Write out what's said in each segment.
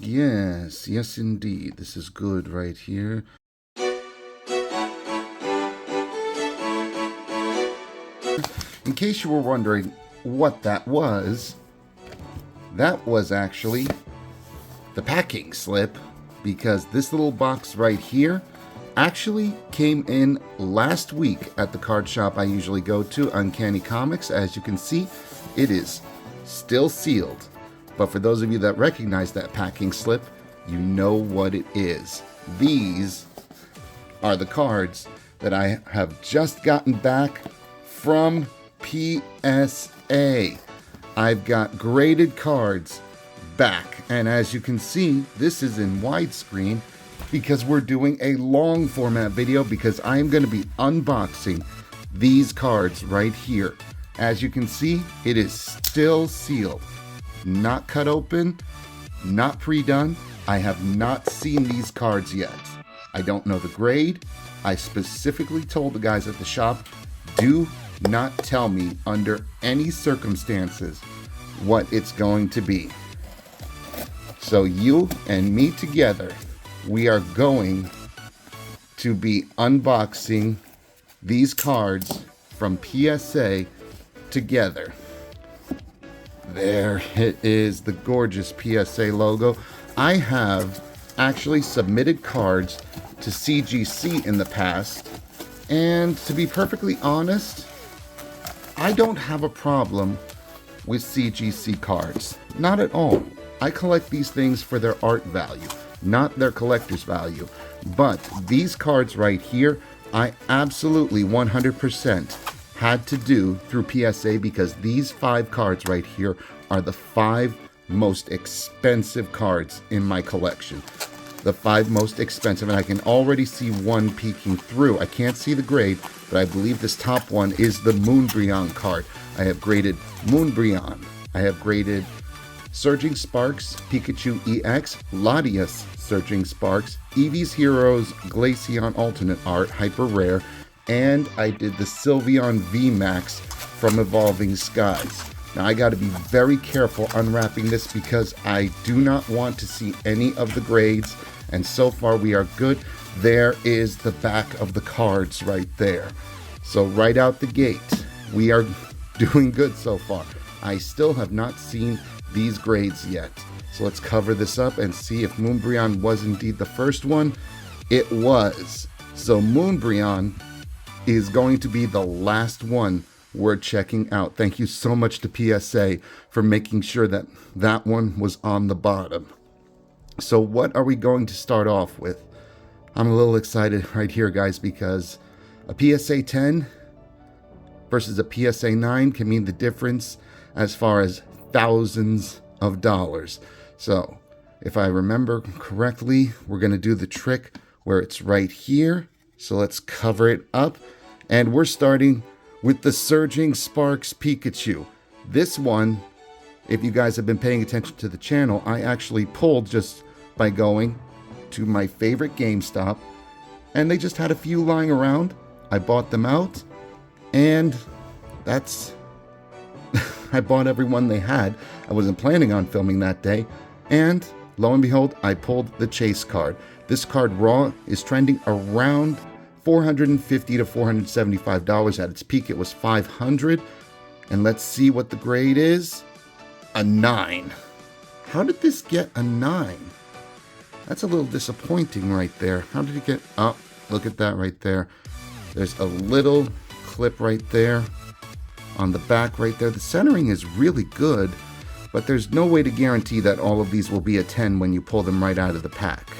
Yes, yes indeed. This is good right here. In case you were wondering what that was actually the packing slip, because this little box right here actually came in last week at the card shop I usually go to, Uncanny Comics. As you can see, it is still sealed. But for those of you that recognize that packing slip, you know what it is. These are the cards that I have just gotten back from PSA. I've got graded cards back, and as you can see, this is in widescreen because we're doing a long format video, because I'm going to be unboxing these cards right here. As you can see, it is still sealed, not cut open, not pre-done. I have not seen these cards yet. I don't know the grade. I specifically told the guys at the shop, do not tell me under any circumstances what it's going to be. So you and me together, we are going to be unboxing these cards from PSA together. There it is, the gorgeous PSA logo. I have actually submitted cards to CGC in the past, and to be perfectly honest, I don't have a problem with CGC cards. Not at all. I collect these things for their art value, not their collector's value. But these cards right here, I absolutely 100% had to do through PSA, because these 5 cards right here are the 5 most expensive cards in my collection. The 5 most expensive, and I can already see one peeking through. I can't see the grade, but I believe this top one is the Moonbreon card. I have graded Moonbreon. I have graded Surging Sparks, Pikachu EX, Latias Surging Sparks, Eevee's Heroes, Glaceon Alternate Art, Hyper Rare, and I did the Sylveon VMAX from Evolving Skies. Now I got to be very careful unwrapping this, because I do not want to see any of the grades, and so far we are good. There is the back of the cards right there. So right out the gate, we are doing good so far. I still have not seen these grades yet. So let's cover this up and see if Moonbreon was indeed the first one. It was. So Moonbreon is going to be the last one we're checking out. Thank you so much to PSA for making sure that that one was on the bottom. So what are we going to start off with? I'm a little excited right here, guys, because a PSA 10 versus a PSA 9 can mean the difference as far as thousands of dollars. So if I remember correctly, we're going to do the trick where it's right here. So let's cover it up, and we're starting with the Surging Sparks Pikachu. This one, if you guys have been paying attention to the channel, I actually pulled just by going to my favorite GameStop, and they just had a few lying around. I bought them out, and that's I bought every one they had. I wasn't planning on filming that day, and lo and behold, I pulled the chase card. This card raw is trending around $450 to $475. At its peak, it was $500. And let's see what the grade is. A 9. How did this get a 9? That's a little disappointing right there. How did it get... Oh, look at that right there. There's a little clip right there on the back right there. The centering is really good, but there's no way to guarantee that all of these will be a 10 when you pull them right out of the pack.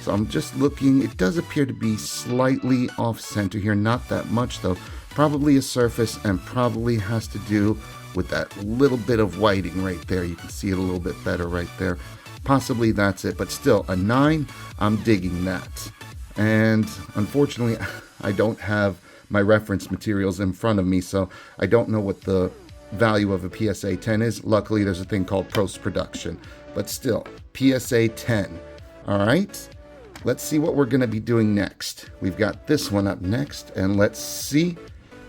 So I'm just looking. It does appear to be slightly off center here. Not that much though. Probably a surface, and probably has to do with that little bit of whiting right there. You can see it a little bit better right there. Possibly that's it, but still a 9. I'm digging that. And unfortunately, I don't have my reference materials in front of me, so I don't know what the value of a PSA 10 is. Luckily, there's a thing called post-production, but still, PSA 10. All right, let's see what we're going to be doing next. We've got this one up next, and let's see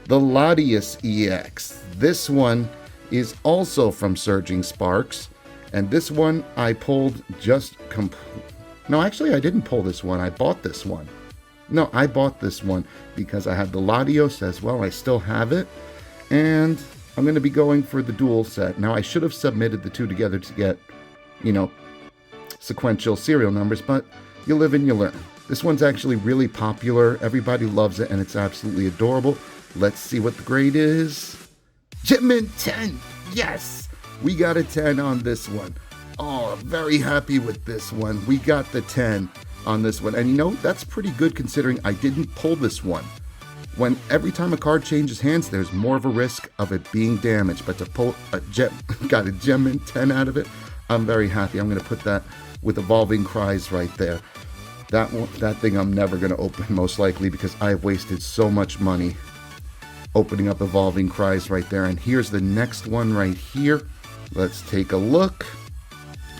the Latias EX. This one is also from Surging Sparks, And this one I pulled just no, actually I didn't pull this one. I bought this one. No, I bought this one because I had the Latios as well. I still have it. And I'm going to be going for the dual set. Now, I should have submitted the two together to get, you know, sequential serial numbers, but you live and you learn. This one's actually really popular. Everybody loves it, and it's absolutely adorable. Let's see what the grade is. Jetman 10! Yes! We got a 10 on this one. Oh, very happy with this one. We got the 10 on this one. And you know, that's pretty good considering I didn't pull this one. When every time a card changes hands, there's more of a risk of it being damaged. But to pull a got a Jetman 10 out of it, I'm very happy. I'm going to put that with Evolving Cries right there. That thing I'm never going to open, most likely, because I've wasted so much money opening up Evolving Cries right there. And here's the next one right here. Let's take a look.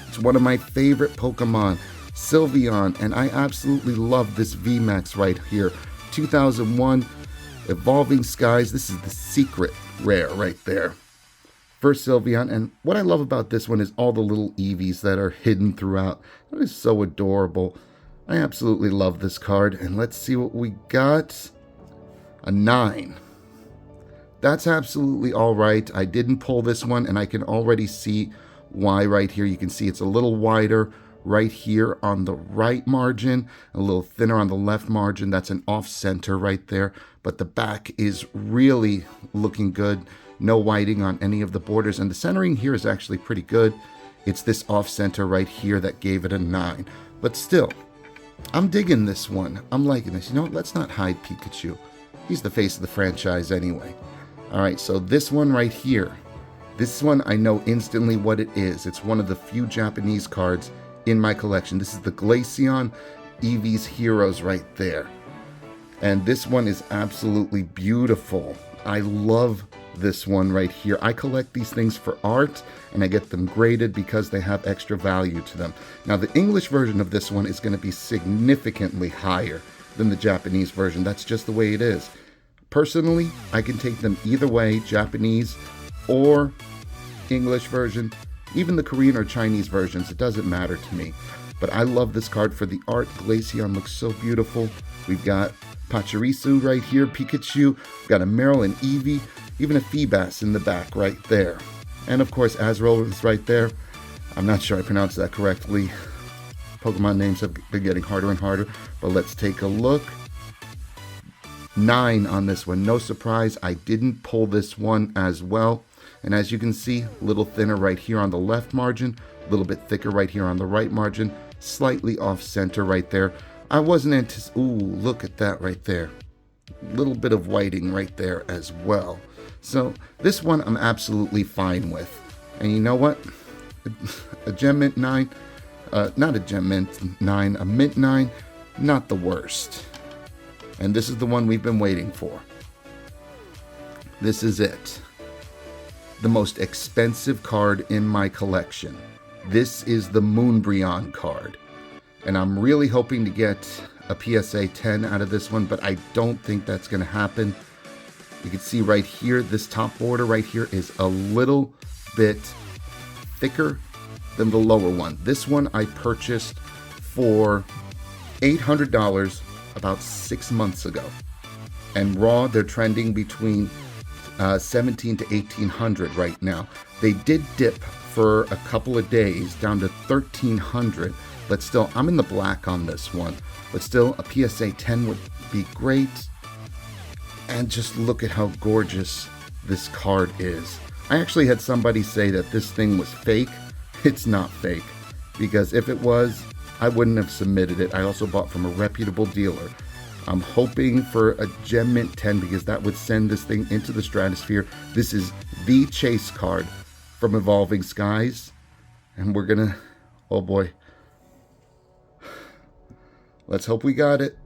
It's one of my favorite Pokemon, Sylveon, and I absolutely love this VMAX right here. 2001 Evolving Skies. This is the secret rare right there for Sylveon. And what I love about this one is all the little Eevees that are hidden throughout. That is so adorable. I absolutely love this card. And let's see what we got. A 9. That's absolutely all right. I didn't pull this one, and I can already see why right here. You can see it's a little wider right here on the right margin, a little thinner on the left margin. That's an off-center right there, but the back is really looking good. No whiting on any of the borders, and the centering here is actually pretty good. It's this off-center right here that gave it a 9, but still, I'm digging this one. I'm liking this. You know what? Let's not hide Pikachu. He's the face of the franchise anyway. All right, so this one right here, this one I know instantly what it is. It's one of the few Japanese cards in my collection. This is the Glaceon Eevee's Heroes right there. And this one is absolutely beautiful. I love this one right here. I collect these things for art, and I get them graded because they have extra value to them. Now, the English version of this one is going to be significantly higher than the Japanese version. That's just the way it is. Personally, I can take them either way, Japanese or English version. Even the Korean or Chinese versions, it doesn't matter to me. But I love this card for the art. Glaceon looks so beautiful. We've got Pachirisu right here, Pikachu. We've got a Meryl and Eevee, even a Feebas in the back right there. And of course, Azrael is right there. I'm not sure I pronounced that correctly. Pokemon names have been getting harder and harder. But let's take a look. 9 on this one. No surprise, I didn't pull this one as well. And as you can see, a little thinner right here on the left margin, a little bit thicker right here on the right margin, slightly off center right there. I wasn't anticipating, ooh, look at that right there. A little bit of whiting right there as well. So this one I'm absolutely fine with. And you know what? A Gem Mint 9, not a Gem Mint 9, a Mint 9, not the worst. And this is the one we've been waiting for. This is it. The most expensive card in my collection. This is the Moonbreon card. And I'm really hoping to get a PSA 10 out of this one, but I don't think that's going to happen. You can see right here, this top border right here is a little bit thicker than the lower one. This one I purchased for $800 about 6 months ago. And raw, they're trending between 17 to 1800 right now. They did dip for a couple of days down to 1300, but still, I'm in the black on this one. But still, a PSA 10 would be great. And just look at how gorgeous this card is. I actually had somebody say that this thing was fake. It's not fake, because if it was, I wouldn't have submitted it. I also bought from a reputable dealer. I'm hoping for a Gem Mint 10 because that would send this thing into the stratosphere. This is the chase card from Evolving Skies. And we're gonna, oh boy. Let's hope we got it.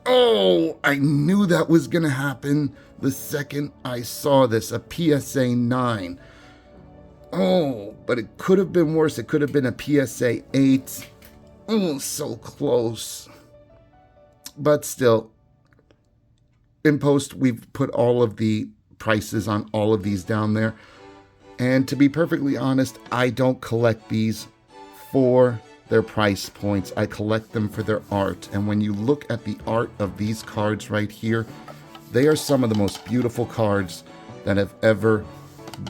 Oh, I knew that was gonna happen the second I saw this, a PSA 9. Oh, but it could have been worse. It could have been a PSA 8. Oh, so close. But still, in post, we've put all of the prices on all of these down there. And to be perfectly honest, I don't collect these for their price points. I collect them for their art. And when you look at the art of these cards right here, they are some of the most beautiful cards that have ever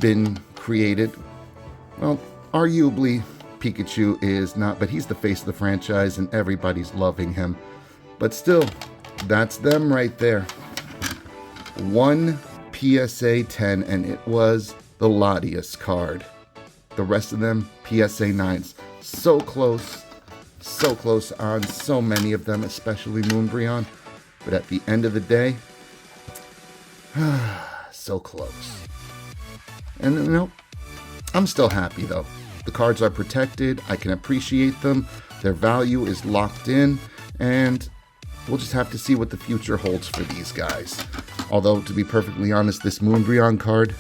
been created. Well, arguably, Pikachu is not, but he's the face of the franchise and everybody's loving him. But still, that's them right there. One PSA 10, and it was the Latias card. The rest of them, PSA 9s. So close on so many of them, especially Moonbreon. But at the end of the day, so close. And you know, I'm still happy though. The cards are protected, I can appreciate them, their value is locked in, and we'll just have to see what the future holds for these guys. Although, to be perfectly honest, this Moonbreon card,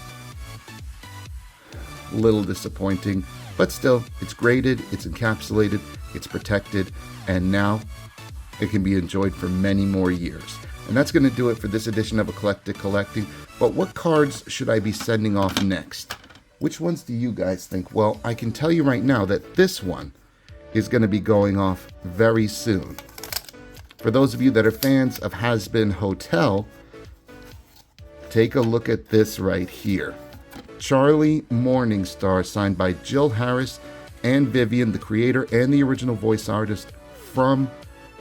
a little disappointing, but still, it's graded, it's encapsulated, it's protected, and now it can be enjoyed for many more years. And that's going to do it for this edition of Eclectic Collecting. But what cards should I be sending off next? Which ones do you guys think? Well, I can tell you right now that this one is going to be going off very soon. For those of you that are fans of Has Been Hotel, take a look at this right here. Charlie Morningstar, signed by Jill Harris and Vivian, the creator and the original voice artist from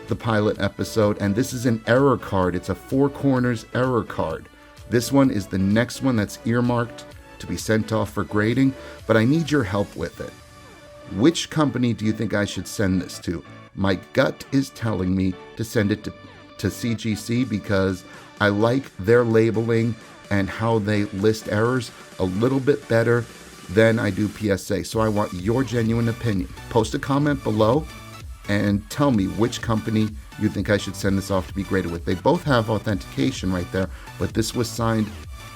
the pilot episode. And this is an error card. It's a Four Corners error card. This one is the next one that's earmarked to be sent off for grading, but I need your help with it. Which company do you think I should send this to? My gut is telling me to send it to CGC because I like their labeling and how they list errors a little bit better than I do PSA. So I want your genuine opinion. Post a comment below and tell me which company you think I should send this off to be graded with. They both have authentication right there, but this was signed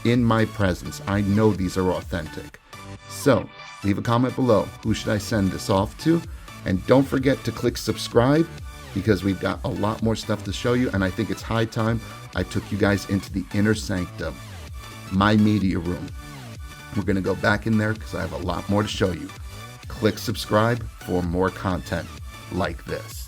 in my presence. I know these are authentic. So leave a comment below. Who should I send this off to? And don't forget to click subscribe because we've got a lot more stuff to show you. And I think it's high time I took you guys into the inner sanctum, my media room. We're going to go back in there because I have a lot more to show you. Click subscribe for more content like this.